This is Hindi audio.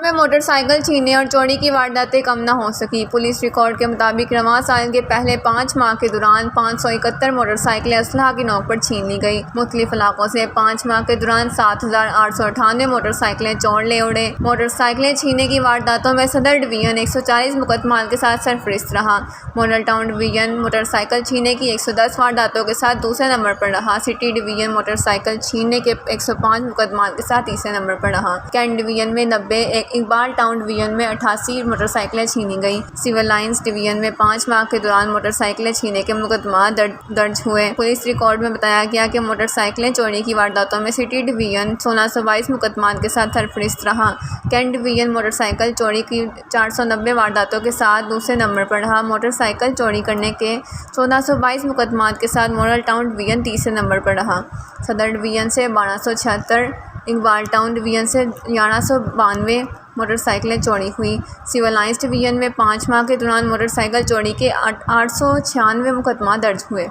में मोटरसाइकिल छीनने और चोरी की वारदातें कम न हो सकी। पुलिस रिकॉर्ड के मुताबिक रवां साल के पहले 5 माह के दौरान 571 मोटरसाइकिलें असलहा की नोक पर छीन ली गई। मुख्तलिफ इलाकों से 5 माह के दौरान 7,898 मोटरसाइकिलें चोर ले उड़े। मोटरसाइकिलें छीनने की वारदातों में सदर डिवीजन 140 मुकदमात के साथ सरफरिस्त रहा। मॉडल टाउन डिवीजन मोटरसाइकिल छीनने की 110 वारदातों के साथ दूसरे नंबर पर रहा। सिटी डिवीजन मोटरसाइकिल छीनने के 105 मुकदमात के साथ तीसरे नंबर पर रहा। कैंट डिवीजन में 90, इकबाल टाउन डिवीजन में 88 मोटरसाइकिलें छीनी गई। सिविल लाइंस डिवीजन में 5 माह के दौरान मोटरसाइकिलें छीनने के मुकदमा दर्ज हुए। पुलिस रिकॉर्ड में बताया गया कि मोटरसाइकिलें चोरी की वारदातों में सिटी डिवीजन 1622 मुकदमात के साथ सरफरिस्त रहा। कैंट डिवीजन मोटरसाइकिल चोरी की 490 वारदातों के साथ दूसरे नंबर पर रहा। मोटरसाइकिल चोरी करने के 1422 मुकदमात के साथ मॉडल टाउन डिवीजन तीसरे नंबर पर रहा। सदर डिवीजन से 1276, इकबाल टाउन डिवीजन से 1192 मोटरसाइकिलें चोरी हुई। सिविल लाइंस डिवीजन में 5 माह के दौरान मोटरसाइकिल चोरी के 896 मुकदमा दर्ज हुए।